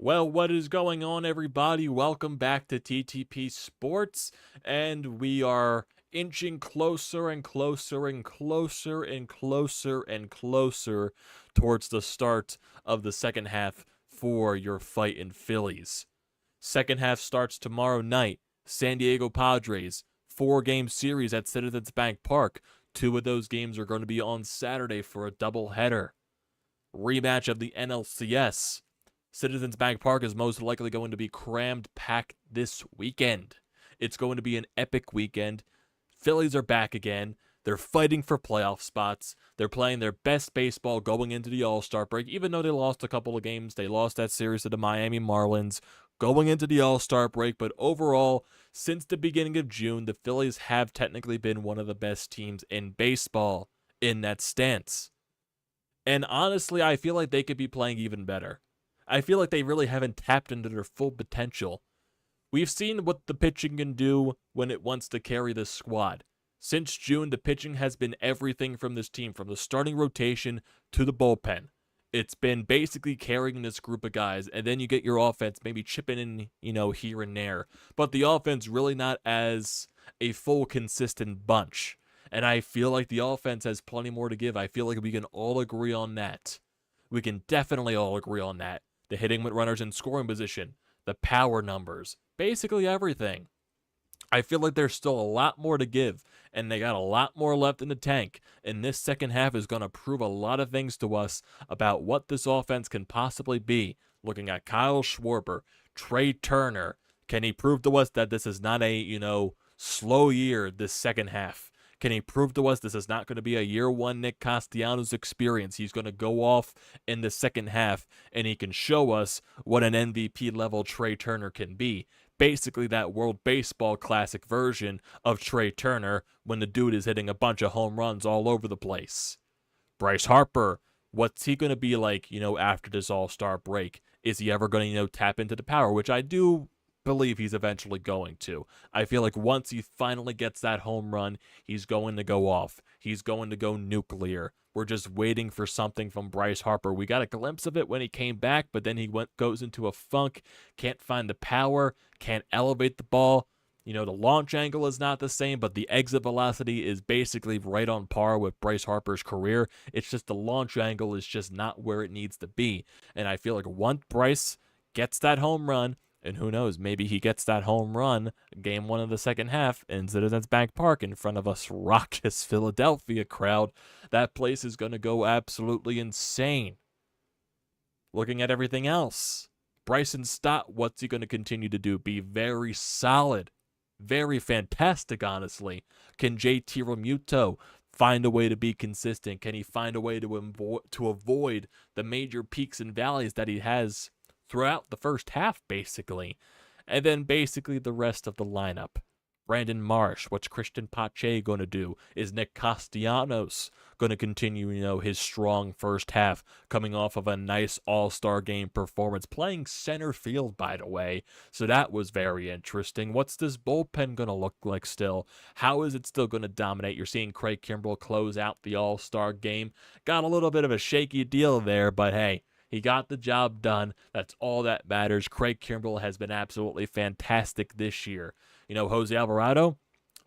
Well, what is going on, everybody? Welcome back to TTP Sports, and we are inching closer and closer and closer and closer and closer towards the start of the second half for your fight in Phillies. Second half starts tomorrow night. San Diego Padres, 4-game series at Citizens Bank Park. 2 of those games are going to be on Saturday for a doubleheader. Rematch of the NLCS. Citizens Bank Park is most likely going to be crammed packed this weekend. It's going to be an epic weekend. Phillies are back again. They're fighting for playoff spots. They're playing their best baseball going into the All-Star break. Even though they lost a couple of games, they lost that series to the Miami Marlins going into the All-Star break. But overall, since the beginning of June, the Phillies have technically been one of the best teams in baseball in that stance. And honestly, I feel like they could be playing even better. I feel like they really haven't tapped into their full potential. We've seen what the pitching can do when it wants to carry this squad. Since June, the pitching has been everything from this team, from the starting rotation to the bullpen. It's been basically carrying this group of guys, and then you get your offense maybe chipping in, here and there. But the offense really not as a full, consistent bunch. And I feel like the offense has plenty more to give. I feel like we can all agree on that. We can definitely all agree on that. The hitting with runners in scoring position, the power numbers, basically everything. I feel like there's still a lot more to give, and they got a lot more left in the tank, and this second half is going to prove a lot of things to us about what this offense can possibly be. Looking at Kyle Schwarber, Trey Turner, can he prove to us that this is not a, slow year this second half? Can he prove to us this is not going to be a year one Nick Castellanos experience? He's going to go off in the second half, and he can show us what an MVP level Trey Turner can be. Basically that World Baseball Classic version of Trey Turner when the dude is hitting a bunch of home runs all over the place. Bryce Harper, what's he going to be like, after this All-Star break? Is he ever going to, tap into the power, which I do believe he's eventually going to. I feel like once he finally gets that home run, he's going to go off. He's going to go nuclear. We're just waiting for something from Bryce Harper. We got a glimpse of it when he came back, but then he goes into a funk, can't find the power, can't elevate the ball. The launch angle is not the same, but the exit velocity is basically right on par with Bryce Harper's career. It's just the launch angle is just not where it needs to be. And I feel like once Bryce gets that home run, and who knows, maybe he gets that home run, game 1 of the second half, in Citizens Bank Park in front of a raucous Philadelphia crowd. That place is going to go absolutely insane. Looking at everything else, Bryson Stott, what's he going to continue to do? Be very solid. Very fantastic, honestly. Can JT Realmuto find a way to be consistent? Can he find a way to avoid the major peaks and valleys that he has throughout the first half, basically? And then basically the rest of the lineup. Brandon Marsh, what's Christian Pache going to do? Is Nick Castellanos going to continue, his strong first half, coming off of a nice all-star game performance, playing center field, by the way, so that was very interesting. What's this bullpen going to look like still? How is it still going to dominate? You're seeing Craig Kimbrell close out the all-star game. Got a little bit of a shaky deal there, but hey, he got the job done. That's all that matters. Craig Kimbrell has been absolutely fantastic this year. Jose Alvarado,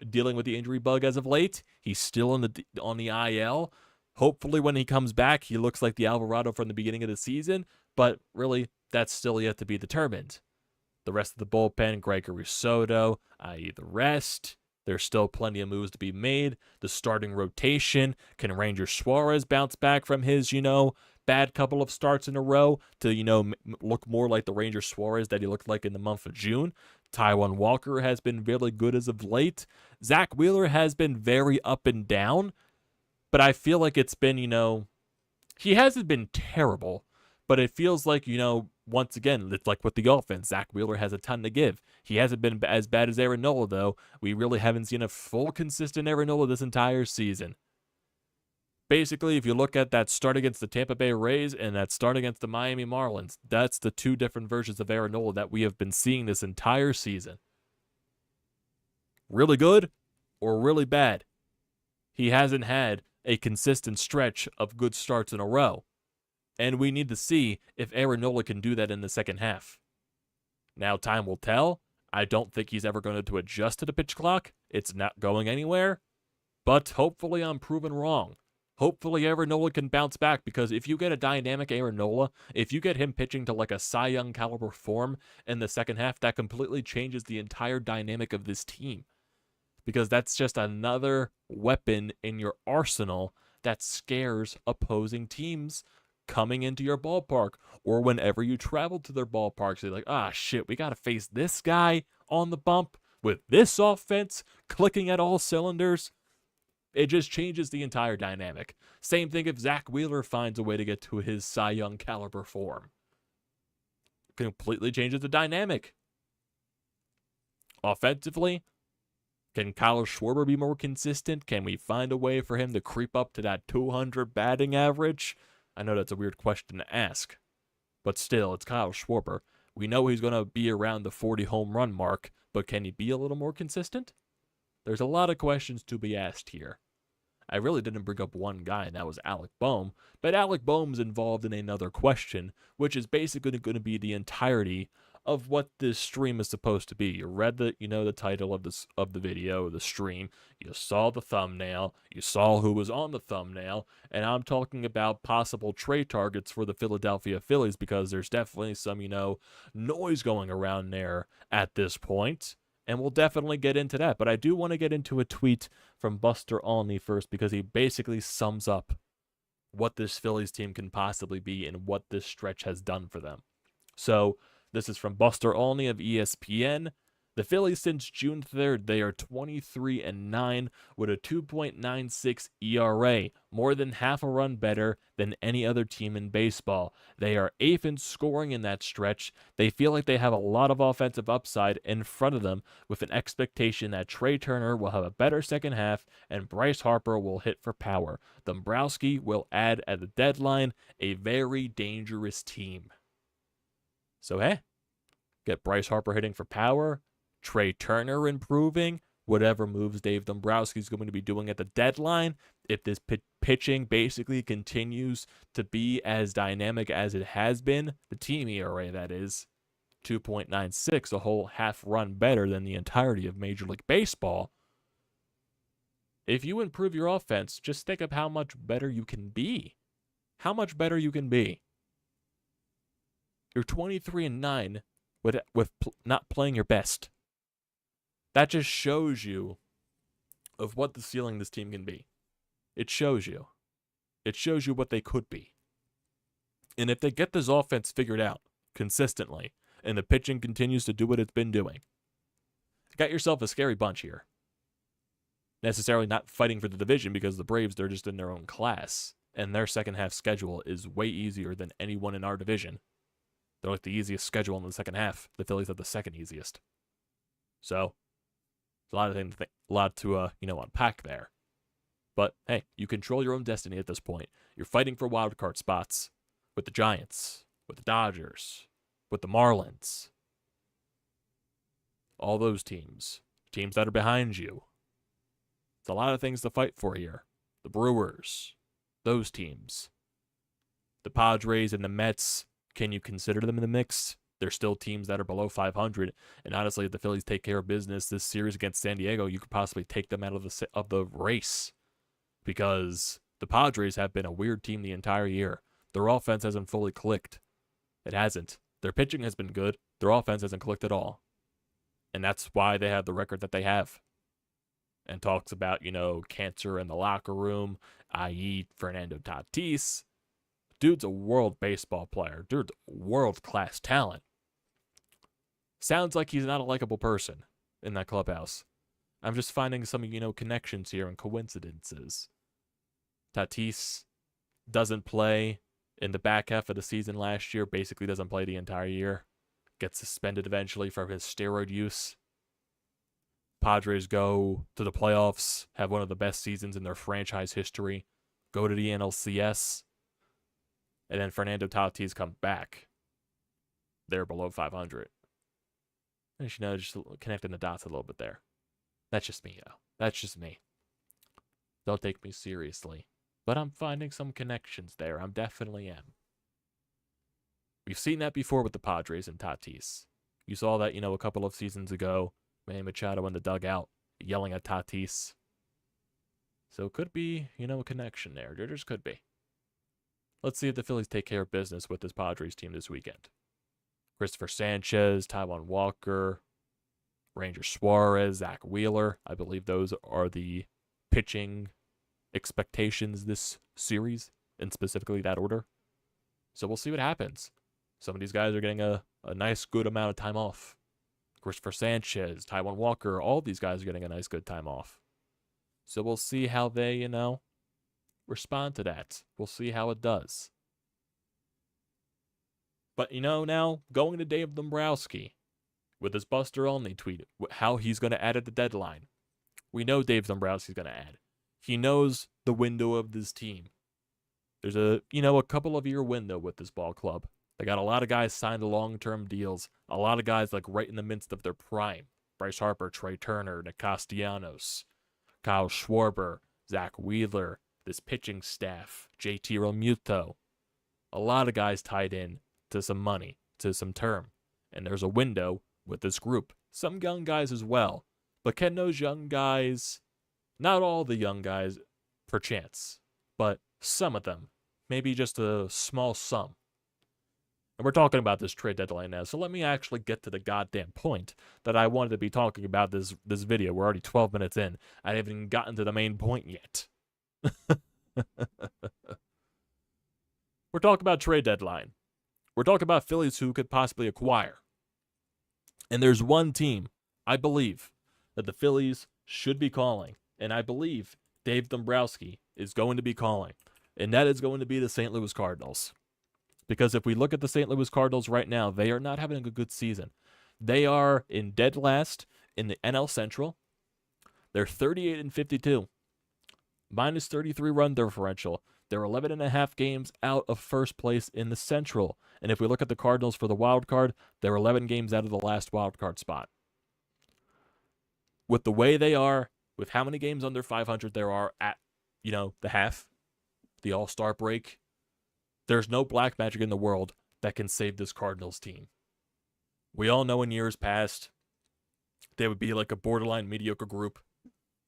dealing with the injury bug as of late. He's still on the IL. Hopefully when he comes back, he looks like the Alvarado from the beginning of the season, but really, that's still yet to be determined. The rest of the bullpen, Gregory Soto, i.e. the rest. There's still plenty of moves to be made. The starting rotation, can Ranger Suarez bounce back from his, bad couple of starts in a row to, look more like the Ranger Suarez that he looked like in the month of June? Taijuan Walker has been really good as of late. Zack Wheeler has been very up and down, but I feel like it's been, he hasn't been terrible, but it feels like, once again, it's like with the offense, Zack Wheeler has a ton to give. He hasn't been as bad as Aaron Nola, though. We really haven't seen a full, consistent Aaron Nola this entire season. Basically, if you look at that start against the Tampa Bay Rays and that start against the Miami Marlins, that's the 2 different versions of Aaron Nola that we have been seeing this entire season. Really good or really bad. He hasn't had a consistent stretch of good starts in a row. And we need to see if Nola can do that in the second half. Now, time will tell. I don't think he's ever going to adjust to the pitch clock. It's not going anywhere. But hopefully I'm proven wrong. Hopefully Nola can bounce back, because if you get a dynamic Nola, if you get him pitching to like a Cy Young caliber form in the second half, that completely changes the entire dynamic of this team. Because that's just another weapon in your arsenal that scares opposing teams coming into your ballpark, or whenever you travel to their ballparks. They're like, ah, shit, we got to face this guy on the bump with this offense clicking at all cylinders. It just changes the entire dynamic. Same thing if Zack Wheeler finds a way to get to his Cy Young caliber form. Completely changes the dynamic. Offensively, can Kyle Schwarber be more consistent? Can we find a way for him to creep up to that 200 batting average? I know that's a weird question to ask, but still, it's Kyle Schwarber. We know he's going to be around the 40 home run mark, but can he be a little more consistent? There's a lot of questions to be asked here. I really didn't bring up one guy, and that was Alec Bohm, but Alec Bohm's involved in another question, which is basically going to be the entirety of what this stream is supposed to be. You read the title of the video, the stream. You saw the thumbnail. You saw who was on the thumbnail, and I'm talking about possible trade targets for the Philadelphia Phillies, because there's definitely some, noise going around there at this point. And we'll definitely get into that. But I do want to get into a tweet from Buster Olney first, because he basically sums up what this Phillies team can possibly be and what this stretch has done for them. So this is from Buster Olney of ESPN. The Phillies since June 3rd, they are 23-9 with a 2.96 ERA, more than half a run better than any other team in baseball. They are 8th in scoring in that stretch. They feel like they have a lot of offensive upside in front of them, with an expectation that Trey Turner will have a better second half and Bryce Harper will hit for power. Dombrowski will add at the deadline, a very dangerous team. So, get Bryce Harper hitting for power, Trey Turner improving, whatever moves Dave Dombrowski's going to be doing at the deadline. If this pitching basically continues to be as dynamic as it has been, the team ERA, that is, 2.96, a whole half run better than the entirety of Major League Baseball. If you improve your offense, just think of how much better you can be. How much better you can be. You're 23-9 with not playing your best. That just shows you of what the ceiling this team can be. It shows you. It shows you what they could be. And if they get this offense figured out consistently, and the pitching continues to do what it's been doing, you got yourself a scary bunch here. Necessarily not fighting for the division, because the Braves, they're just in their own class. And their second half schedule is way easier than anyone in our division. They're like the easiest schedule in the second half. The Phillies have the second easiest. So, a lot of things, a lot to unpack there. But hey, you control your own destiny at this point. You're fighting for wild card spots with the Giants, with the Dodgers, with the Marlins. All those teams that are behind you. It's a lot of things to fight for here. The Brewers, those teams. The Padres and the Mets, can you consider them in the mix? They're still teams that are below 500, and honestly, if the Phillies take care of business this series against San Diego, you could possibly take them out of the race, because the Padres have been a weird team the entire year. Their offense hasn't fully clicked. It hasn't. Their pitching has been good. Their offense hasn't clicked at all, and that's why they have the record that they have. And talks about, cancer in the locker room, i.e. Fernando Tatis. Dude's a world baseball player. Dude's world-class talent. Sounds like he's not a likable person in that clubhouse. I'm just finding some, connections here and coincidences. Tatis doesn't play in the back half of the season last year. Basically doesn't play the entire year. Gets suspended eventually for his steroid use. Padres go to the playoffs, have one of the best seasons in their franchise history, go to the NLCS, and then Fernando Tatis comes back. They're below 500. Just connecting the dots a little bit there. That's just me, though. That's just me. Don't take me seriously. But I'm finding some connections there. I definitely am. We've seen that before with the Padres and Tatis. You saw that, a couple of seasons ago, Manny Machado in the dugout yelling at Tatis. So it could be, a connection there. There just could be. Let's see if the Phillies take care of business with this Padres team this weekend. Christopher Sanchez, Taijuan Walker, Ranger Suarez, Zack Wheeler. I believe those are the pitching expectations this series, and specifically that order. So we'll see what happens. Some of these guys are getting a nice, good amount of time off. Christopher Sanchez, Taijuan Walker, all these guys are getting a nice, good time off. So we'll see how they, respond to that. We'll see how it does. But, now, going to Dave Dombrowski with his Buster Olney tweet, how he's going to add at the deadline. We know Dave Dombrowski's going to add. He knows the window of this team. There's a couple of year window with this ball club. They got a lot of guys signed to long-term deals. A lot of guys like right in the midst of their prime. Bryce Harper, Trey Turner, Nick Castellanos, Kyle Schwarber, Zack Wheeler, this pitching staff, JT Realmuto. A lot of guys tied in to some money, to some term. And there's a window with this group. Some young guys as well. But can those young guys, not all the young guys, perchance, but some of them, maybe just a small sum. And we're talking about this trade deadline now, so let me actually get to the goddamn point that I wanted to be talking about this video. We're already 12 minutes in. I haven't even gotten to the main point yet. We're talking about trade deadline. We're talking about Phillies who could possibly acquire. And there's one team, I believe, that the Phillies should be calling, and I believe Dave Dombrowski is going to be calling, and that is going to be the St. Louis Cardinals. Because if we look at the St. Louis Cardinals right now, they are not having a good season. They are in dead last in the NL Central. They're 38-52, minus 33 run differential. They're 11.5 games out of first place in the Central. And if we look at the Cardinals for the wild card, they're 11 games out of the last wild card spot. With the way they are, with how many games under 500 there are at, the half, the All-Star break, there's no black magic in the world that can save this Cardinals team. We all know in years past, they would be like a borderline mediocre group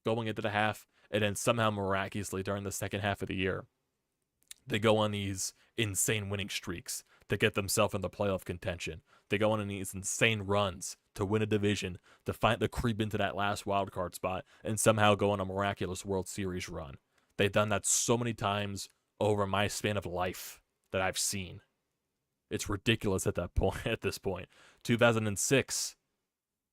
going into the half, and then somehow miraculously during the second half of the year, they go on these insane winning streaks to get themselves in the playoff contention. They go on these insane runs to win a division, to creep into that last wild card spot, and somehow go on a miraculous World Series run. They've done that so many times over my span of life that I've seen. It's ridiculous at this point. 2006,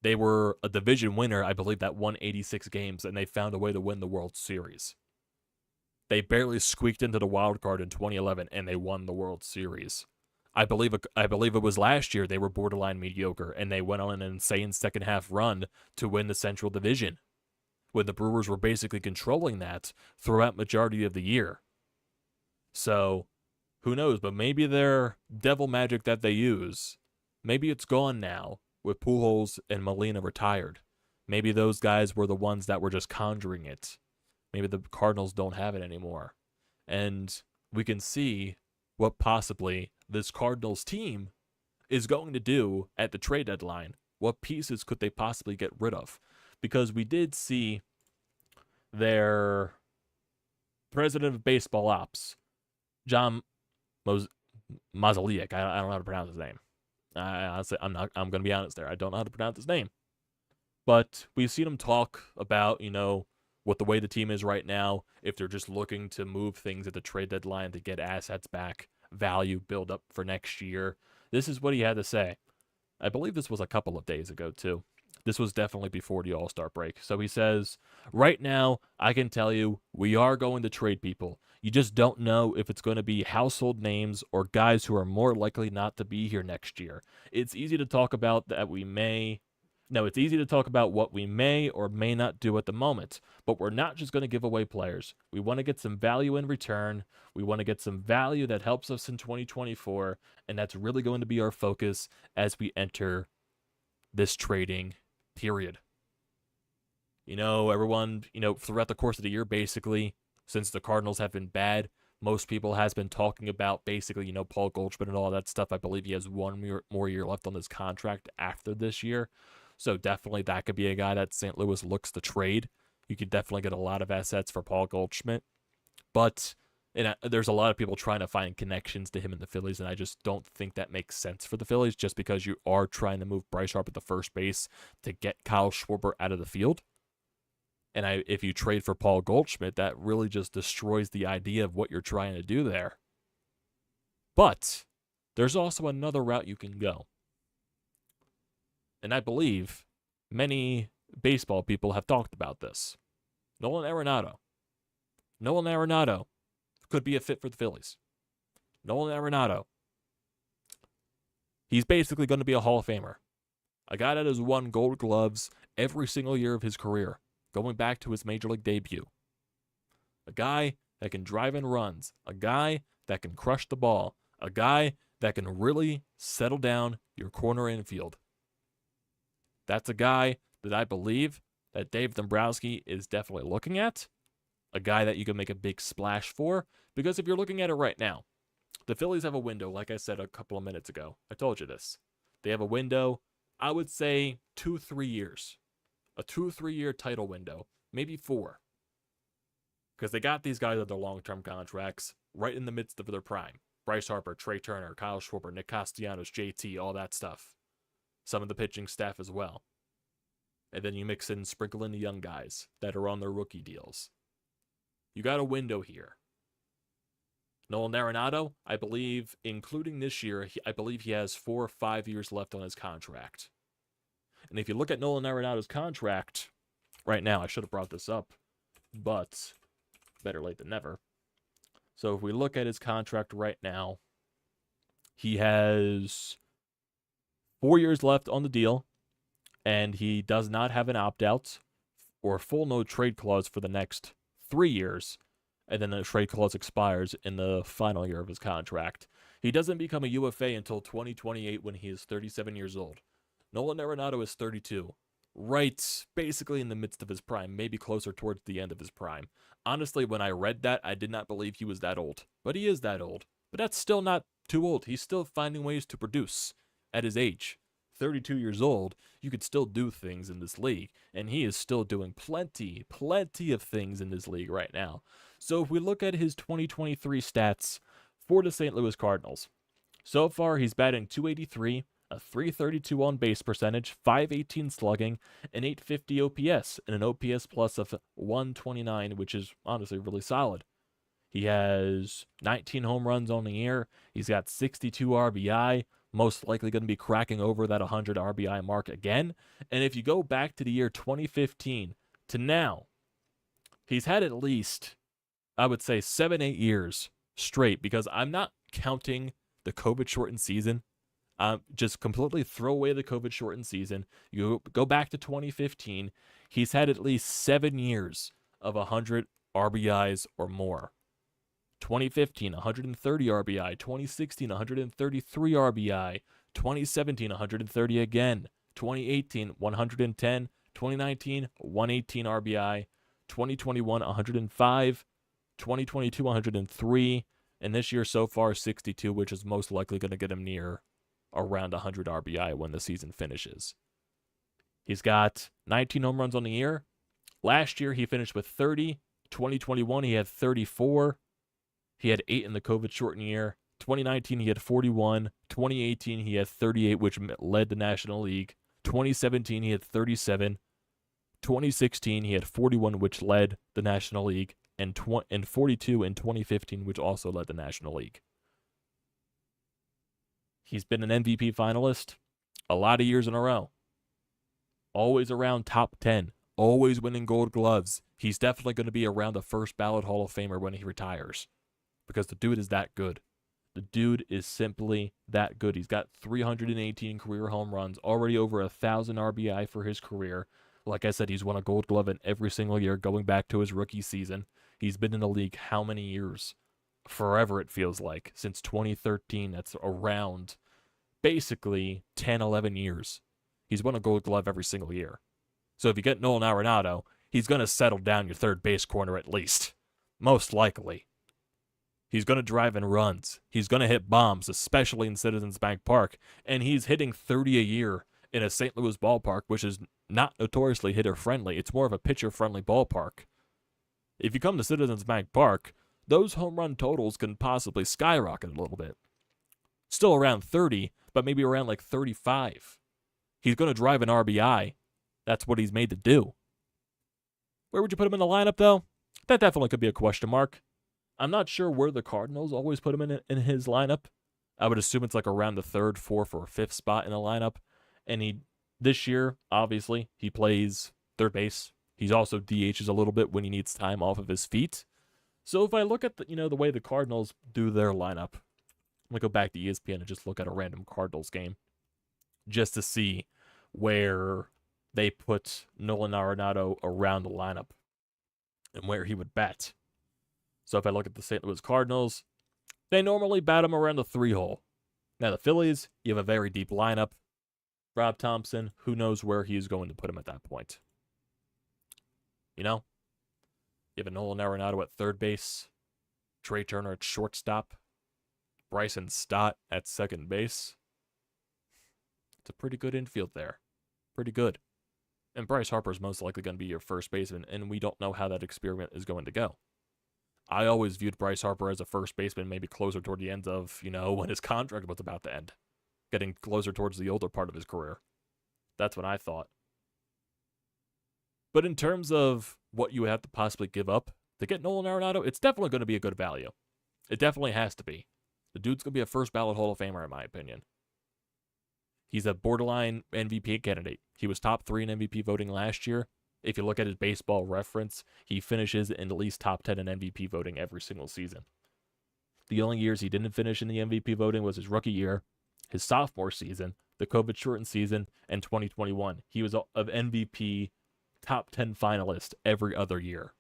they were a division winner, I believe, that won 86 games, and they found a way to win the World Series. They barely squeaked into the wild card in 2011, and they won the World Series. I believe it was last year they were borderline mediocre, and they went on an insane second half run to win the Central Division, when the Brewers were basically controlling that throughout majority of the year. So, who knows, but maybe their devil magic that they use, maybe it's gone now with Pujols and Molina retired. Maybe those guys were the ones that were just conjuring it. Maybe the Cardinals don't have it anymore. And we can see what possibly this Cardinals team is going to do at the trade deadline. What pieces could they possibly get rid of? Because we did see their president of baseball ops, John Mozeliak. I don't know how to pronounce his name. Honestly, I'm going to be honest there. I don't know how to pronounce his name. But we've seen him talk about, what the way the team is right now, if they're just looking to move things at the trade deadline to get assets back, value build up for next year. This is what he had to say. I believe this was a couple of days ago, too. This was definitely before the All-Star break. So he says, right now, I can tell you, we are going to trade people. You just don't know if it's going to be household names or guys who are more likely not to be here next year. It's easy to talk about it's easy to talk about what we may or may not do at the moment, but we're not just going to give away players. We want to get some value in return. We want to get some value that helps us in 2024, and that's really going to be our focus as we enter this trading period. Everyone, throughout the course of the year, basically, since the Cardinals have been bad, Most people has been talking about basically, Paul Goldschmidt and all that stuff. I believe he has more year left on his contract after this year. So definitely that could be a guy that St. Louis looks to trade. You could definitely get a lot of assets for Paul Goldschmidt. But there's a lot of people trying to find connections to him in the Phillies, and I just don't think that makes sense for the Phillies just because you are trying to move Bryce Harper to first base to get Kyle Schwarber out of the field. And if you trade for Paul Goldschmidt, that really just destroys the idea of what you're trying to do there. But there's also another route you can go. And I believe many baseball people have talked about this. Nolan Arenado. Nolan Arenado could be a fit for the Phillies. Nolan Arenado. He's basically going to be a Hall of Famer. A guy that has won Gold Gloves every single year of his career, going back to his Major League debut. A guy that can drive in runs. A guy that can crush the ball. A guy that can really settle down your corner infield. That's a guy that I believe that Dave Dombrowski is definitely looking at. A guy that you can make a big splash for. Because if you're looking at it right now, the Phillies have a window, like I said a couple of minutes ago. I told you this. They have a window, I would say 2-3 years. A 2-3 year title window. Maybe 4. Because they got these guys at their long-term contracts right in the midst of their prime. Bryce Harper, Trey Turner, Kyle Schwarber, Nick Castellanos, JT, all that stuff. Some of the pitching staff as well. And then you mix in, sprinkle in the young guys that are on their rookie deals. You got a window here. Nolan Arenado, I believe, including this year, I believe he has 4 or 5 years left on his contract. And if you look at Nolan Arenado's contract right now, I should have brought this up, but better late than never. So if we look at his contract right now, he has 4 years left on the deal, and he does not have an opt-out or full no-trade clause for the next 3 years, and then the trade clause expires in the final year of his contract. He doesn't become a UFA until 2028 when he is 37 years old. Nolan Arenado is 32, right basically in the midst of his prime, maybe closer towards the end of his prime. Honestly, when I read that, I did not believe he was that old, but he is that old. But that's still not too old. He's still finding ways to produce at his age. 32 years old, you could still do things in this league, and he is still doing plenty of things in this league right now. So if we look at his 2023 stats for the St. Louis Cardinals, so far he's batting .283, a .332 on base percentage, .518 slugging, an .850 OPS, and an OPS plus of 129, which is honestly really solid. He has 19 home runs on the year. He's got 62 RBI, most likely going to be cracking over that 100 RBI mark again. And if you go back to the year 2015 to now, he's had at least, I would say, 7-8 years straight, because I'm not counting the COVID-shortened season. Just completely throw away the COVID-shortened season. You go back to 2015, he's had at least 7 years of 100 RBIs or more. 2015, 130 RBI. 2016, 133 RBI. 2017, 130 again. 2018, 110. 2019, 118 RBI. 2021, 105. 2022, 103. And this year so far, 62, which is most likely going to get him near around 100 RBI when the season finishes. He's got 19 home runs on the year. Last year, he finished with 30. 2021, he had 34. He had 8 in the COVID-shortened year. 2019, he had 41. 2018, he had 38, which led the National League. 2017, he had 37. 2016, he had 41, which led the National League. And 42 in 2015, which also led the National League. He's been an MVP finalist a lot of years in a row. Always around top 10. Always winning Gold Gloves. He's definitely going to be around the first ballot Hall of Famer when he retires. Because the dude is that good. The dude is simply that good. He's got 318 career home runs, already over 1,000 RBI for his career. Like I said, he's won a Gold Glove in every single year going back to his rookie season. He's been in the league how many years? Forever, it feels like. Since 2013, that's around basically 10, 11 years. He's won a Gold Glove every single year. So if you get Nolan Arenado, he's going to settle down your third base corner at least. Most likely. He's going to drive in runs. He's going to hit bombs, especially in Citizens Bank Park. And he's hitting 30 a year in a St. Louis ballpark, which is not notoriously hitter-friendly. It's more of a pitcher-friendly ballpark. If you come to Citizens Bank Park, those home run totals can possibly skyrocket a little bit. Still around 30, but maybe around like 35. He's going to drive an RBI. That's what he's made to do. Where would you put him in the lineup, though? That definitely could be a question mark. I'm not sure where the Cardinals always put him in his lineup. I would assume it's like around the 3rd, 4th, or 5th spot in the lineup. And this year, obviously, he plays third base. He's also DHs a little bit when he needs time off of his feet. So if I look at the way the Cardinals do their lineup, I'm going to go back to ESPN and just look at a random Cardinals game just to see where they put Nolan Arenado around the lineup and where he would bat. So if I look at the St. Louis Cardinals, they normally bat him around the 3-hole. Now the Phillies, you have a very deep lineup. Rob Thompson, who knows where he's going to put him at that point. You have a Nolan Arenado at third base, Trey Turner at shortstop, Bryce and Stott at second base. It's a pretty good infield there. Pretty good. And Bryce Harper is most likely going to be your first baseman, and we don't know how that experiment is going to go. I always viewed Bryce Harper as a first baseman, maybe closer toward the end of, when his contract was about to end. Getting closer towards the older part of his career. That's what I thought. But in terms of what you would have to possibly give up to get Nolan Arenado, it's definitely going to be a good value. It definitely has to be. The dude's going to be a first ballot Hall of Famer, in my opinion. He's a borderline MVP candidate. He was top 3 in MVP voting last year. If you look at his baseball reference, he finishes in at least top 10 in MVP voting every single season. The only years he didn't finish in the MVP voting was his rookie year, his sophomore season, the COVID-shortened season, and 2021. He was an MVP top 10 finalist every other year.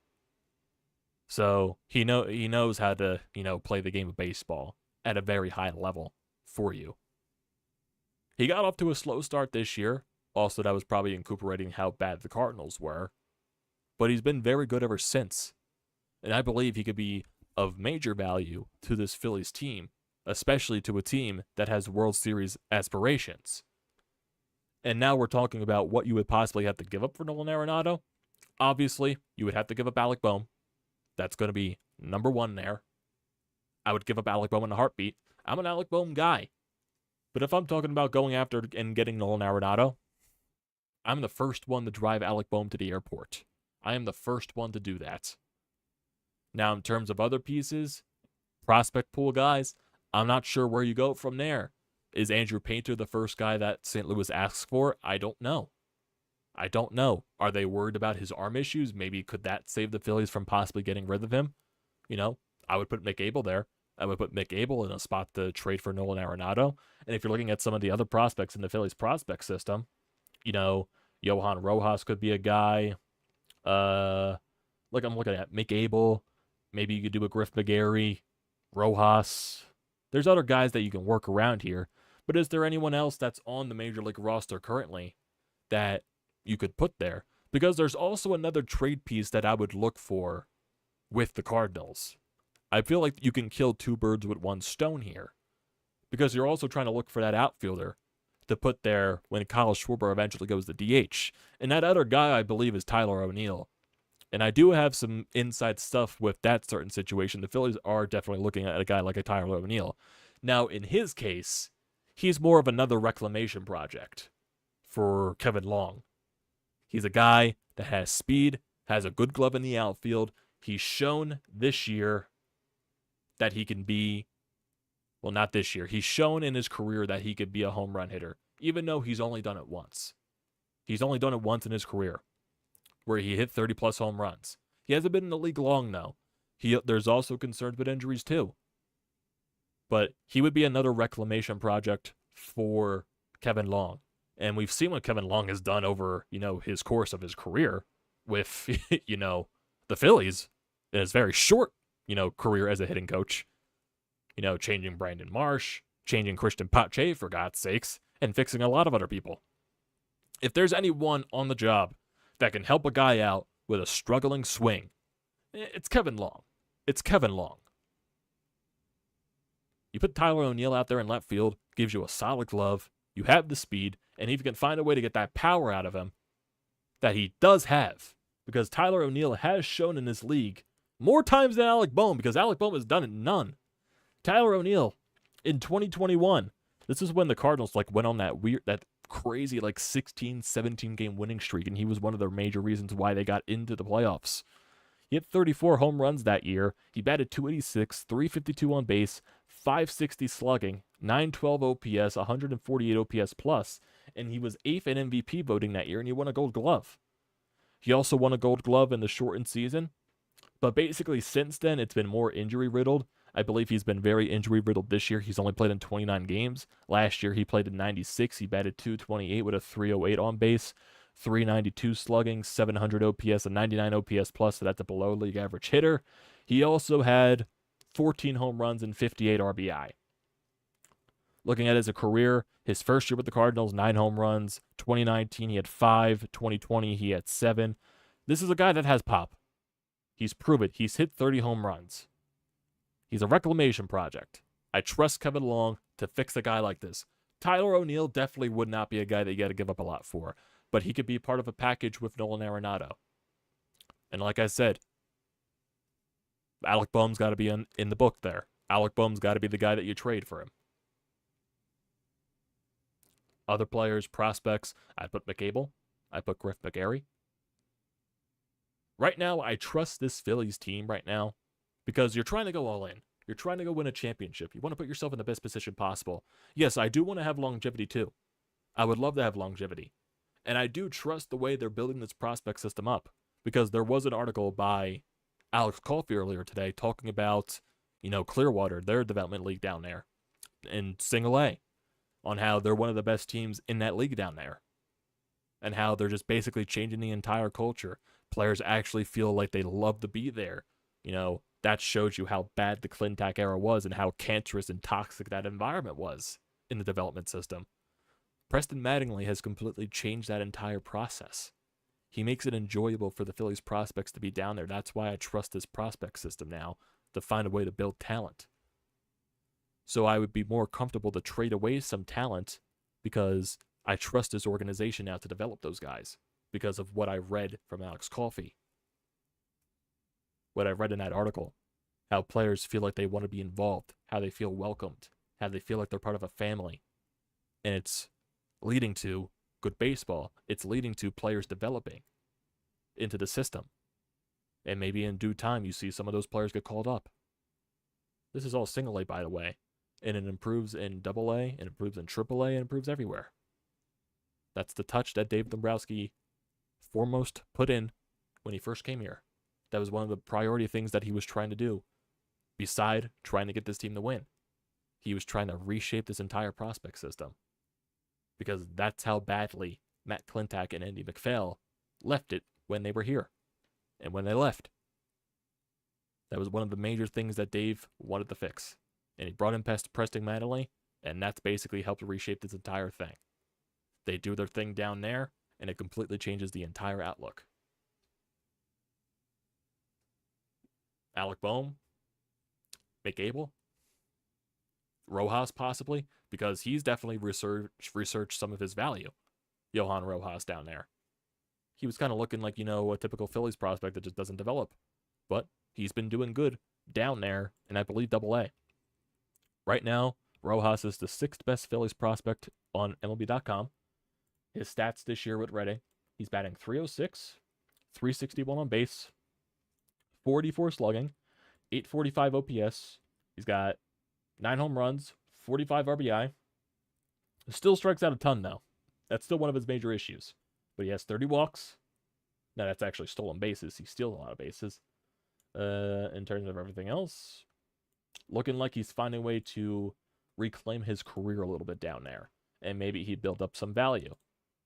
So he knows how to, play the game of baseball at a very high level for you. He got off to a slow start this year. Also, that was probably incorporating how bad the Cardinals were. But he's been very good ever since. And I believe he could be of major value to this Phillies team, especially to a team that has World Series aspirations. And now we're talking about what you would possibly have to give up for Nolan Arenado. Obviously, you would have to give up Alec Bohm. That's going to be number 1 there. I would give up Alec Bohm in a heartbeat. I'm an Alec Bohm guy. But if I'm talking about going after and getting Nolan Arenado, I'm the first one to drive Alec Bohm to the airport. I am the first one to do that. Now, in terms of other pieces, prospect pool guys, I'm not sure where you go from there. Is Andrew Painter the first guy that St. Louis asks for? I don't know. Are they worried about his arm issues? Maybe could that save the Phillies from possibly getting rid of him? I would put Mick Abel there. I would put Mick Abel in a spot to trade for Nolan Arenado. And if you're looking at some of the other prospects in the Phillies prospect system, Johan Rojas could be a guy. Like I'm looking at Mick Abel. Maybe you could do a Griff McGarry, Rojas. There's other guys that you can work around here. But is there anyone else that's on the Major League roster currently that you could put there? Because there's also another trade piece that I would look for with the Cardinals. I feel like you can kill 2 birds with 1 stone here. Because you're also trying to look for that outfielder to put there when Kyle Schwarber eventually goes to DH. And that other guy, I believe, is Tyler O'Neill. And I do have some inside stuff with that certain situation. The Phillies are definitely looking at a guy like a Tyler O'Neill. Now, in his case, he's more of another reclamation project for Kevin Long. He's a guy that has speed, has a good glove in the outfield. He's shown this year that he can be, well, not this year. He's shown in his career that he could be a home run hitter, even though he's only done it once. He's only done it once in his career, where he hit 30-plus home runs. He hasn't been in the league long, though. There's also concerns with injuries, too. But he would be another reclamation project for Kevin Long. And we've seen what Kevin Long has done over, his course of his career with, the Phillies in his very short, career as a hitting coach. Changing Brandon Marsh, changing Christian Pache, for God's sakes, and fixing a lot of other people. If there's anyone on the job that can help a guy out with a struggling swing, it's Kevin Long. It's Kevin Long. You put Tyler O'Neill out there in left field, gives you a solid glove. You have the speed, and if you can find a way to get that power out of him that he does have, because Tyler O'Neill has shown in this league more times than Alec Bohm, because Alec Bohm has done it none. Tyler O'Neill in 2021, this is when the Cardinals went on that crazy 16, 17 game winning streak, and he was one of the major reasons why they got into the playoffs. He hit 34 home runs that year. He batted .286, .352 on base, .560 slugging, .912 OPS, 148 OPS plus, and he was 8th in MVP voting that year, and he won a Gold Glove. He also won a Gold Glove in the shortened season, but basically since then, it's been more injury-riddled. I believe he's been very injury-riddled this year. He's only played in 29 games. Last year, he played in 96. He batted .228 with a .308 on base, .392 slugging, 700 OPS, a 99 OPS plus, so that's a below-league average hitter. He also had 14 home runs and 58 RBI. Looking at his career, his first year with the Cardinals, 9 home runs. 2019, he had 5. 2020, he had 7. This is a guy that has pop. He's proven it. He's hit 30 home runs. He's a reclamation project. I trust Kevin Long to fix a guy like this. Tyler O'Neill definitely would not be a guy that you got to give up a lot for, but he could be part of a package with Nolan Arenado. And like I said, Alec Bohm's got to be in the book there. Alec Bohm's got to be the guy that you trade for him. Other players, prospects, I put McAble. I put Griff McGarry. Right now, I trust this Phillies team right now because you're trying to go all in. You're trying to go win a championship. You want to put yourself in the best position possible. Yes, I do want to have longevity too. I would love to have longevity. And I do trust the way they're building this prospect system up because there was an article by Alex Coffey earlier today talking about, Clearwater, their development league down there in Single A, on how they're one of the best teams in that league down there and how they're just basically changing the entire culture. Players actually feel like they love to be there. That shows you how bad the Clintac era was and how cancerous and toxic that environment was in the development system. Preston Mattingly has completely changed that entire process. He makes it enjoyable for the Phillies prospects to be down there. That's why I trust this prospect system now to find a way to build talent. So I would be more comfortable to trade away some talent because I trust his organization now to develop those guys because of what I read from Alex Coffey. What I read in that article, how players feel like they want to be involved, how they feel welcomed, how they feel like they're part of a family. And it's leading to good baseball. It's leading to players developing into the system. And maybe in due time, you see some of those players get called up. This is all Single A, by the way. And it improves in Double A, it improves in Triple A, and improves everywhere. That's the touch that Dave Dombrowski foremost put in when he first came here. That was one of the priority things that he was trying to do, beside trying to get this team to win. He was trying to reshape this entire prospect system. Because that's how badly Matt Clintac and Andy MacPhail left it when they were here. And when they left. That was one of the major things that Dave wanted to fix. And he brought in Preston Mattingly, and that's basically helped reshape this entire thing. They do their thing down there, and it completely changes the entire outlook. Alec Bohm, McAble, Rojas possibly, because he's definitely researched some of his value. Johan Rojas down there. He was kind of looking like, a typical Phillies prospect that just doesn't develop. But he's been doing good down there, and I believe Double A. Right now, Rojas is the 6th best Phillies prospect on MLB.com. His stats this year with Reading, he's batting .306, .361 on base, .44 slugging, .845 OPS. He's got 9 home runs, 45 RBI. Still strikes out a ton, though. That's still one of his major issues. But he has 30 walks. No, that's actually stolen bases. He steals a lot of bases. In terms of everything else, looking like he's finding a way to reclaim his career a little bit down there. And maybe he built up some value.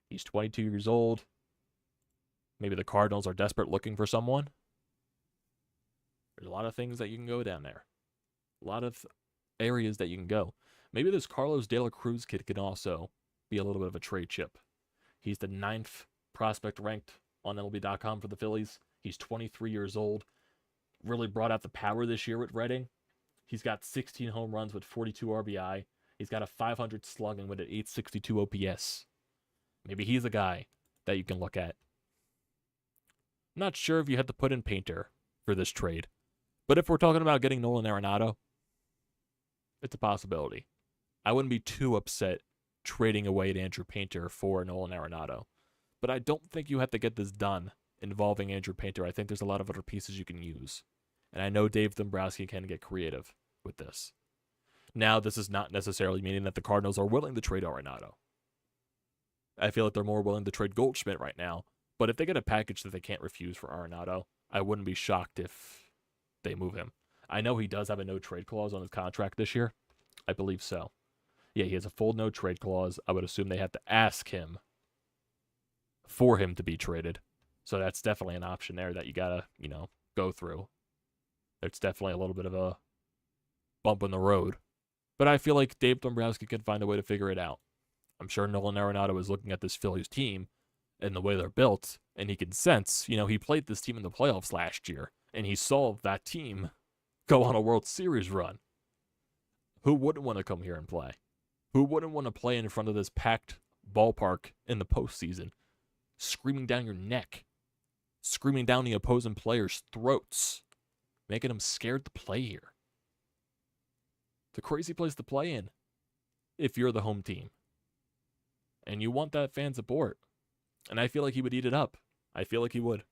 He's 22 years old. Maybe the Cardinals are desperate looking for someone. There's a lot of things that you can go down there. A lot of areas that you can go. Maybe this Carlos De La Cruz kid can also be a little bit of a trade chip. He's the 9th prospect ranked on MLB.com for the Phillies. He's 23 years old. Really brought out the power this year with Reading. He's got 16 home runs with 42 RBI. He's got a 500 slugging with an 862 OPS. Maybe he's a guy that you can look at. Not sure if you had to put in Painter for this trade. But if we're talking about getting Nolan Arenado, it's a possibility. I wouldn't be too upset trading away at Andrew Painter for Nolan Arenado. But I don't think you have to get this done involving Andrew Painter. I think there's a lot of other pieces you can use. And I know Dave Dombrowski can get creative with this. Now, this is not necessarily meaning that the Cardinals are willing to trade Arenado. I feel like they're more willing to trade Goldschmidt right now. But if they get a package that they can't refuse for Arenado, I wouldn't be shocked if they move him. I know he does have a no-trade clause on his contract this year. I believe so. Yeah, he has a full no-trade clause. I would assume they have to ask him for him to be traded. So that's definitely an option there that you gotta, go through. It's definitely a little bit of a bump in the road. But I feel like Dave Dombrowski can find a way to figure it out. I'm sure Nolan Arenado is looking at this Phillies team and the way they're built, and he can sense, he played this team in the playoffs last year, and he saw that team go on a World Series run. Who wouldn't want to come here and play? Who wouldn't want to play in front of this packed ballpark in the postseason, screaming down your neck, screaming down the opposing players' throats, making them scared to play here? It's a crazy place to play in if you're the home team. And you want that fan support. And I feel like he would eat it up. I feel like he would.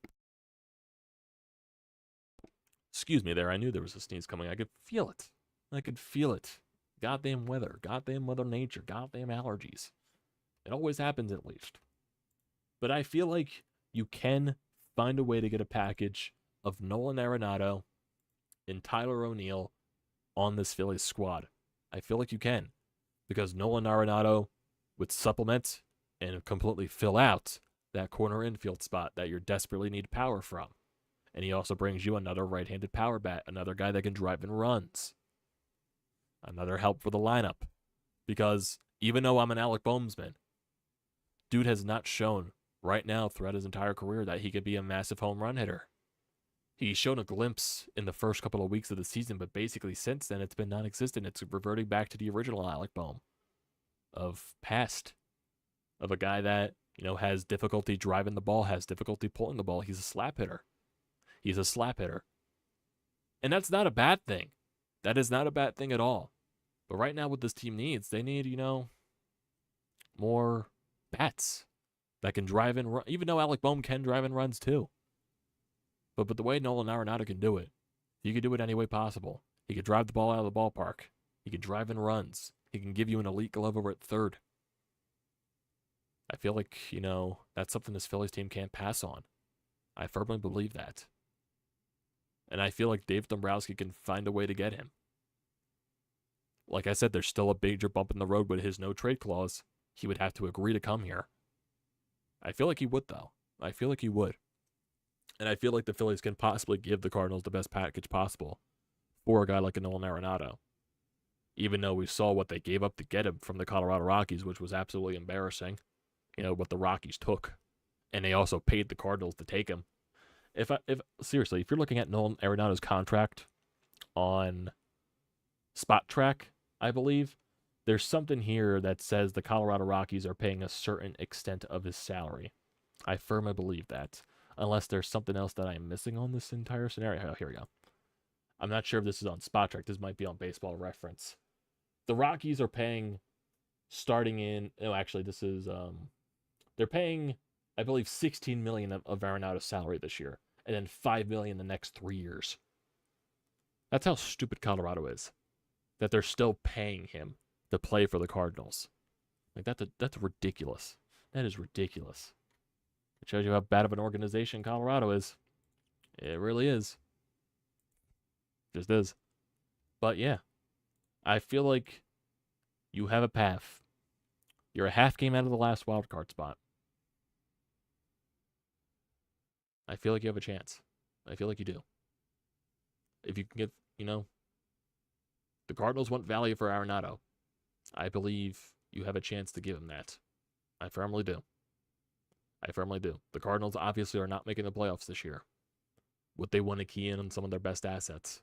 Excuse me there. I knew there was a sneeze coming. I could feel it. I could feel it. Goddamn weather. Goddamn mother nature. Goddamn allergies. It always happens at least. But I feel like you can find a way to get a package of Nolan Arenado and Tyler O'Neill on this Phillies squad. I feel like you can. Because Nolan Arenado would supplement and completely fill out that corner infield spot that you desperately need power from. And he also brings you another right-handed power bat, another guy that can drive in runs. Another help for the lineup. Because even though I'm an Alec Bohmsman, dude has not shown right now throughout his entire career that he could be a massive home run hitter. He's shown a glimpse in the first couple of weeks of the season, but basically since then it's been non-existent. It's reverting back to the original Alec Bohm of past. Of a guy that, has difficulty driving the ball, has difficulty pulling the ball. He's a slap hitter. He's a slap hitter. And that's not a bad thing. That is not a bad thing at all. But right now what this team needs, they need, more bats that can drive in, even though Alec Bohm can drive in runs too. But the way Nolan Arenado can do it, he can do it any way possible. He can drive the ball out of the ballpark. He can drive in runs. He can give you an elite glove over at third. I feel like, that's something this Phillies team can't pass on. I firmly believe that. And I feel like Dave Dombrowski can find a way to get him. Like I said, there's still a major bump in the road with his no-trade clause. He would have to agree to come here. I feel like he would, though. I feel like he would. And I feel like the Phillies can possibly give the Cardinals the best package possible for a guy like a Nolan Arenado. Even though we saw what they gave up to get him from the Colorado Rockies, which was absolutely embarrassing. What the Rockies took. And they also paid the Cardinals to take him. Seriously, if you're looking at Nolan Arenado's contract on Spot Track, I believe, there's something here that says the Colorado Rockies are paying a certain extent of his salary. I firmly believe that. Unless there's something else that I'm missing on this entire scenario. Oh, here we go. I'm not sure if this is on Spot Track. This might be on Baseball Reference. The Rockies are paying starting in... No, actually, this is... They're paying, I believe, $16 million of Arenado's salary this year. And then $5 million the next 3 years. That's how stupid Colorado is. That they're still paying him to play for the Cardinals. Like, that's ridiculous. That is ridiculous. It shows you how bad of an organization Colorado is. It really is. Just is. But yeah, I feel like you have a path. You're a half game out of the last wild card spot. I feel like you have a chance. I feel like you do. If you can get, the Cardinals want value for Arenado. I believe you have a chance to give him that. I firmly do. I firmly do. The Cardinals obviously are not making the playoffs this year. Would they want to key in on some of their best assets?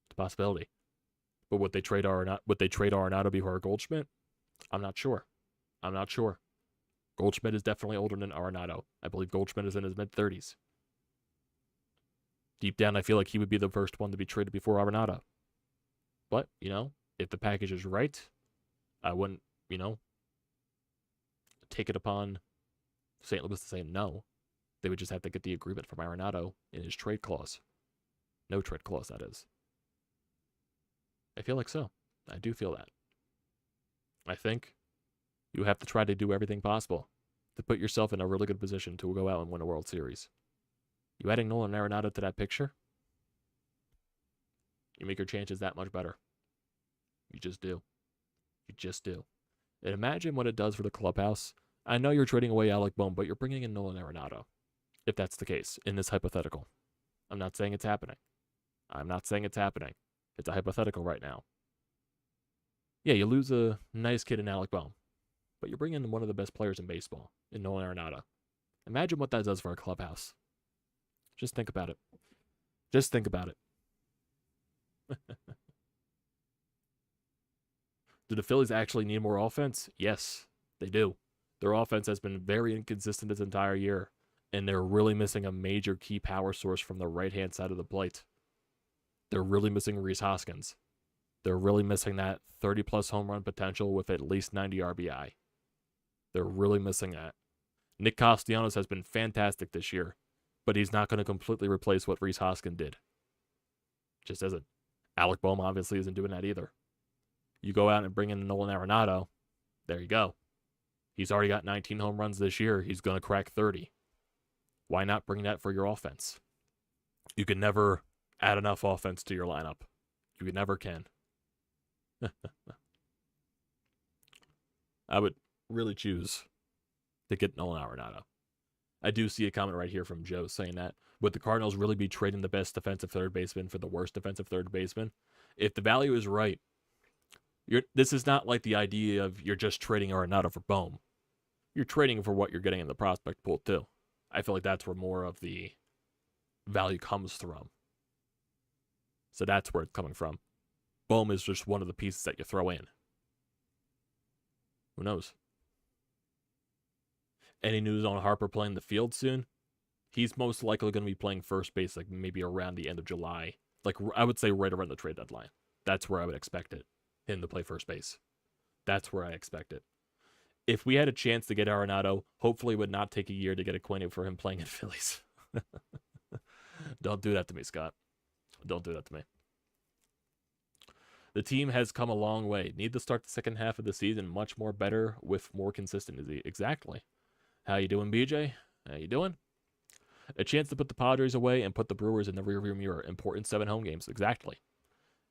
It's a possibility. But would they trade Arenado before Goldschmidt? I'm not sure. Goldschmidt is definitely older than Arenado. I believe Goldschmidt is in his mid-30s. Deep down, I feel like he would be the first one to be traded before Arenado. But, if the package is right, I wouldn't, take it upon St. Louis to say no. They would just have to get the agreement from Arenado in his trade clause. No trade clause, that is. I feel like so. I do feel that. I think you have to try to do everything possible to put yourself in a really good position to go out and win a World Series. You adding Nolan Arenado to that picture, you make your chances that much better. You just do. And imagine what it does for the clubhouse. I know you're trading away Alec Bohm, but you're bringing in Nolan Arenado, if that's the case, in this hypothetical. I'm not saying it's happening. It's a hypothetical right now. Yeah, you lose a nice kid in Alec Bohm, but you're bringing in one of the best players in baseball, in Nolan Arenado. Imagine what that does for a clubhouse. Just think about it. Do the Phillies actually need more offense? Yes, they do. Their offense has been very inconsistent this entire year, and they're really missing a major key power source from the right-hand side of the plate. They're really missing Rhys Hoskins. They're really missing that 30-plus home run potential with at least 90 RBI. They're really missing that. Nick Castellanos has been fantastic this year, but he's not going to completely replace what Rhys Hoskins did. Just isn't. Alec Bohm obviously isn't doing that either. You go out and bring in Nolan Arenado, there you go. He's already got 19 home runs this year. He's going to crack 30. Why not bring that for your offense? You can never add enough offense to your lineup. You never can. I would really choose to get Nolan Arenado. I do see a comment right here from Joe saying that, would the Cardinals really be trading the best defensive third baseman for the worst defensive third baseman? If the value is right, this is not like the idea of you're just trading Arenado for Bohm. You're trading for what you're getting in the prospect pool too. I feel like that's where more of the value comes from. So that's where it's coming from. Bohm is just one of the pieces that you throw in. Who knows? Any news on Harper playing the field soon? He's most likely going to be playing first base like maybe around the end of July. Like I would say right around the trade deadline. That's where I would expect him to play first base. That's where I expect it. If we had a chance to get Arenado, hopefully it would not take a year to get acquainted for him playing in Phillies. Don't do that to me, Scott. Don't do that to me. The team has come a long way. Need to start the second half of the season much more better with more consistency. Exactly. How you doing, BJ? How you doing? A chance to put the Padres away and put the Brewers in the rearview mirror. Important 7 home games. Exactly.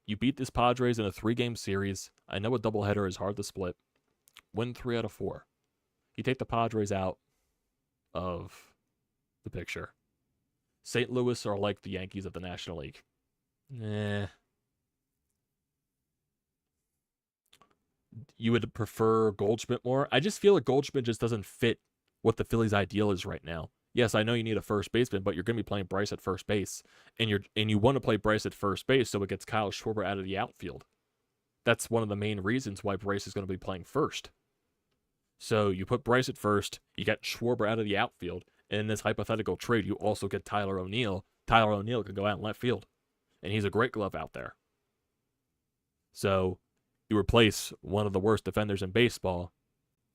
You beat this Padres in a 3-game series. I know a doubleheader is hard to split. Win 3 out of 4. You take the Padres out of the picture. St. Louis are like the Yankees of the National League. You would prefer Goldschmidt more? I just feel like Goldschmidt just doesn't fit what the Phillies' ideal is right now. Yes, I know you need a first baseman, but you're going to be playing Bryce at first base, and you want to play Bryce at first base so it gets Kyle Schwarber out of the outfield. That's one of the main reasons why Bryce is going to be playing first. So you put Bryce at first, you get Schwarber out of the outfield, and in this hypothetical trade, you also get Tyler O'Neill. Tyler O'Neill can go out in left field, and he's a great glove out there. So you replace one of the worst defenders in baseball,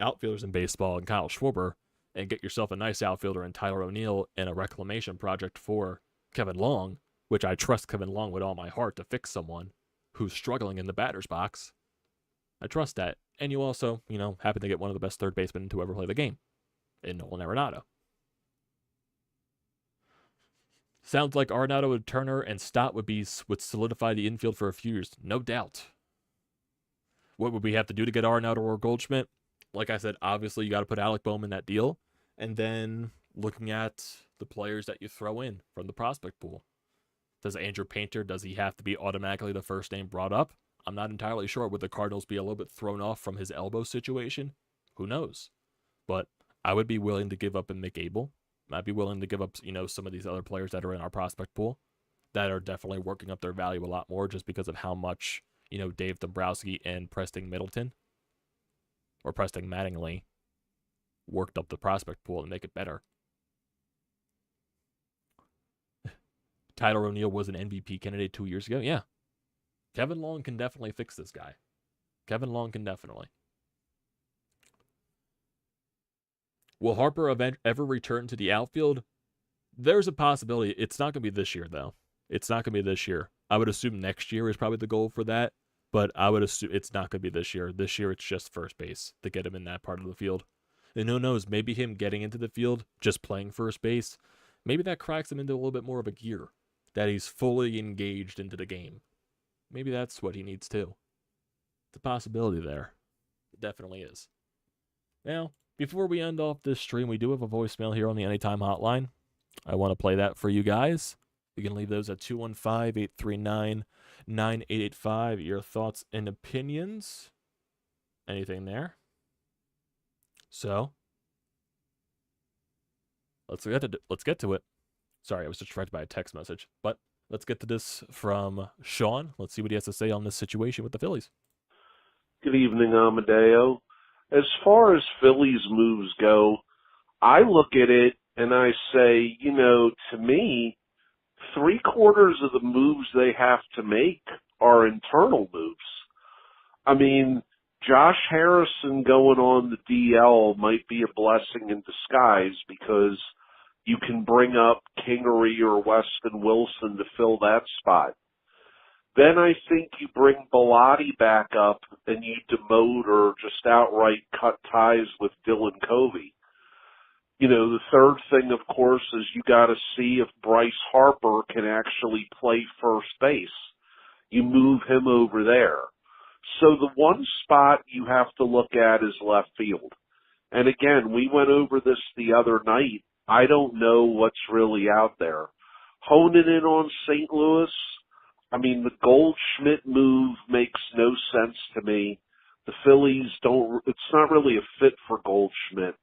outfielders in baseball, and Kyle Schwarber, and get yourself a nice outfielder in Tyler O'Neill and a reclamation project for Kevin Long, which I trust Kevin Long with all my heart to fix someone who's struggling in the batter's box. I trust that. And you also, happen to get one of the best third basemen to ever play the game in Nolan Arenado. Sounds like Arenado and Turner and Stott would solidify the infield for a few years. No doubt. What would we have to do to get Arenado or Goldschmidt? Like I said, obviously you got to put Alec Bohm in that deal. And then looking at the players that you throw in from the prospect pool. Does Andrew Painter, does he have to be automatically the first name brought up? I'm not entirely sure. Would the Cardinals be a little bit thrown off from his elbow situation? Who knows? But I would be willing to give up a McAble. I'd be willing to give up, some of these other players that are in our prospect pool. that are definitely working up their value a lot more just because of how much, Dave Dombrowski and Preston Middleton or Preston Mattingly worked up the prospect pool to make it better. Tyler O'Neill was an MVP candidate 2 years ago. Yeah. Kevin Long can definitely fix this guy. Kevin Long can definitely. Will Harper ever return to the outfield? There's a possibility. It's not going to be this year, though. It's not going to be this year. I would assume next year is probably the goal for that, but I would assume it's not going to be this year. This year, it's just first base to get him in that part of the field. And who knows, maybe him getting into the field, just playing first base, maybe that cracks him into a little bit more of a gear, that he's fully engaged into the game. Maybe that's what he needs too. It's a possibility there. It definitely is. Now, before we end off this stream, we do have a voicemail here on the Anytime Hotline. I want to play that for you guys. You can leave those at 215-839-9885. Your thoughts and opinions. Anything there? So, let's get to it. Sorry, I was distracted by a text message. But let's get to this from Sean. Let's see what he has to say on this situation with the Phillies. Good evening, Amadeo. As far as Phillies moves go, I look at it and I say, to me, 3/4 of the moves they have to make are internal moves. I mean, Josh Harrison going on the DL might be a blessing in disguise because you can bring up Kingery or Weston Wilson to fill that spot. Then I think you bring Bellotti back up and you demote or just outright cut ties with Dylan Covey. The third thing, of course, is you got to see if Bryce Harper can actually play first base. You move him over there. So the one spot you have to look at is left field. And again, we went over this the other night. I don't know what's really out there. Honing in on St. Louis, the Goldschmidt move makes no sense to me. The Phillies it's not really a fit for Goldschmidt.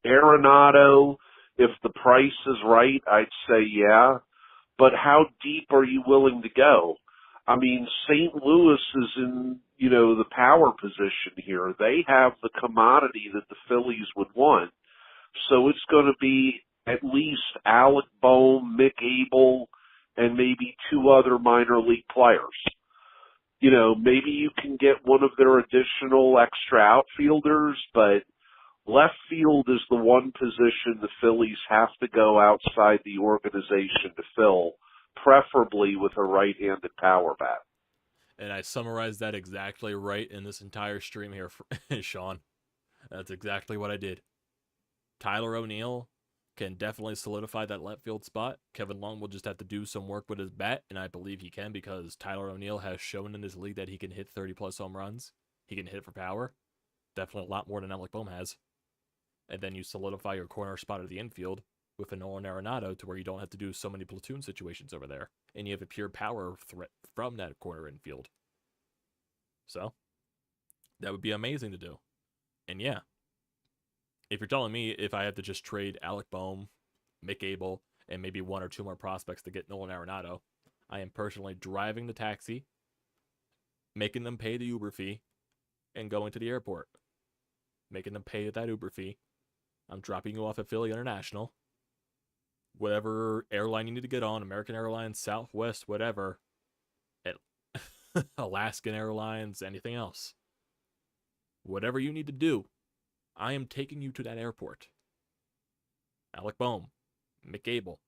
Arenado, if the price is right, I'd say yeah. But how deep are you willing to go? St. Louis is in, the power position here. They have the commodity that the Phillies would want. So it's going to be at least Alec Bohm, Mick Abel, and maybe 2 other minor league players. Maybe you can get one of their additional extra outfielders, but left field is the one position the Phillies have to go outside the organization to fill, preferably with a right-handed power bat. And I summarized that exactly right in this entire stream here, Sean. That's exactly what I did. Tyler O'Neill can definitely solidify that left field spot. Kevin Long will just have to do some work with his bat, and I believe he can because Tyler O'Neill has shown in this league that he can hit 30-plus home runs. He can hit for power. Definitely a lot more than Alec Bohm has. And then you solidify your corner spot at the infield with a Nolan Arenado to where you don't have to do so many platoon situations over there. And you have a pure power threat from that corner infield. So, that would be amazing to do. And yeah, if you're telling me if I have to just trade Alec Bohm, Mick Abel, and maybe 1 or 2 more prospects to get Nolan Arenado, I am personally driving the taxi, making them pay the Uber fee, and going to the airport. Making them pay that Uber fee. I'm dropping you off at Philly International. Whatever airline you need to get on, American Airlines, Southwest, whatever. Alaskan Airlines, anything else. Whatever you need to do, I am taking you to that airport. Alec Bohm, Mick Abel,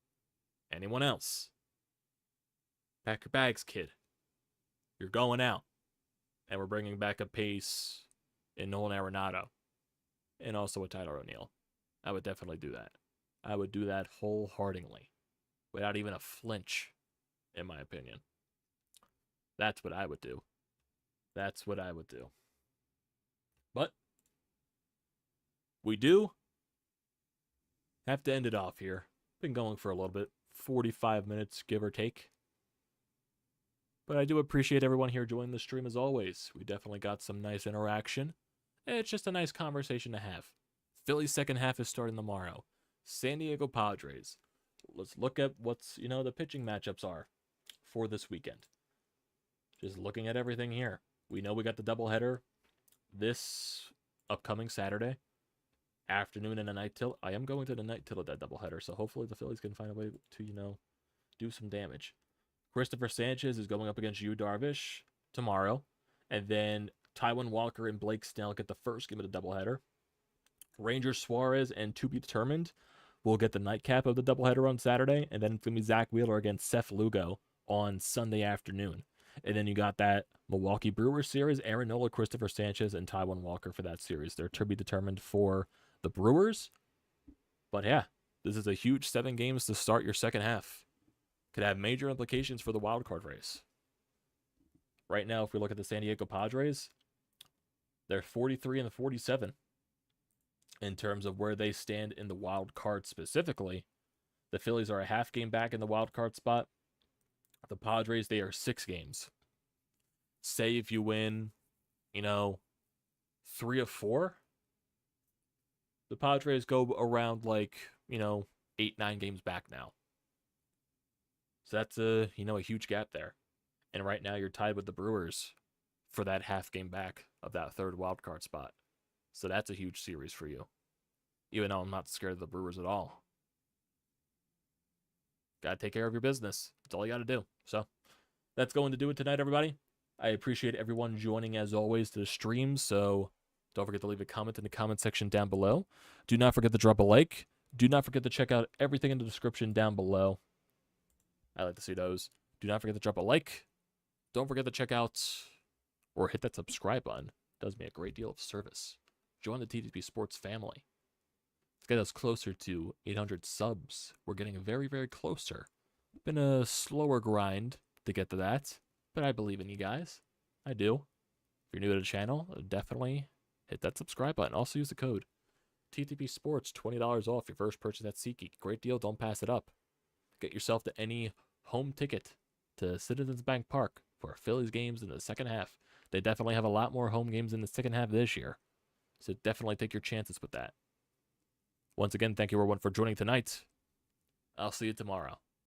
anyone else. Pack your bags, kid. You're going out. And we're bringing back a pace in Nolan Arenado. And also a Tyler O'Neill. I would definitely do that. I would do that wholeheartedly. Without even a flinch, in my opinion. That's what I would do. That's what I would do. But we do have to end it off here. Been going for a little bit. 45 minutes, give or take. But I do appreciate everyone here joining the stream as always. We definitely got some nice interaction. It's just a nice conversation to have. Philly's second half is starting tomorrow. San Diego Padres. let's look at what's, the pitching matchups are for this weekend. Just looking at everything here. We know we got the doubleheader this upcoming Saturday afternoon and a night tilt. I am going to the night tilt of that doubleheader, so hopefully the Phillies can find a way to, do some damage. Christopher Sanchez is going up against Yu Darvish tomorrow, and then Taijuan Walker and Blake Snell get the first game of the doubleheader. Ranger Suarez and to be determined will get the nightcap of the doubleheader on Saturday, and then it's going to be Zack Wheeler against Seth Lugo on Sunday afternoon. And then you got that Milwaukee Brewers series, Aaron Nola, Christopher Sanchez, and Taijuan Walker for that series. They're to be determined for the Brewers. But yeah, this is a huge 7 games to start your second half. Could have major implications for the wild card race. Right now, if we look at the San Diego Padres, they're 43 and 47 in terms of where they stand in the wild card specifically. The Phillies are a half game back in the wild card spot. The Padres, they are 6 games. Say if you win, 3 of 4, the Padres go around 8, 9 games back now. So that's a huge gap there. And right now you're tied with the Brewers for that half game back of that third wild card spot. So that's a huge series for you. Even though I'm not scared of the Brewers at all. Got to take care of your business. That's all you got to do. So that's going to do it tonight, everybody. I appreciate everyone joining, as always, to the stream. So don't forget to leave a comment in the comment section down below. Do not forget to drop a like. Do not forget to check out everything in the description down below. I like to see those. Do not forget to drop a like. Don't forget to check out or hit that subscribe button. It does me a great deal of service. Join the TTP Sports family. Let's get us closer to 800 subs. We're getting very, very closer. Been a slower grind to get to that, but I believe in you guys. I do. If you're new to the channel, definitely hit that subscribe button. Also use the code TTP Sports, $20 off your first purchase at SeatGeek. Great deal. Don't pass it up. Get yourself to any home ticket to Citizens Bank Park for Phillies games in the second half. They definitely have a lot more home games in the second half this year. So definitely take your chances with that. Once again, thank you everyone for joining tonight. I'll see you tomorrow.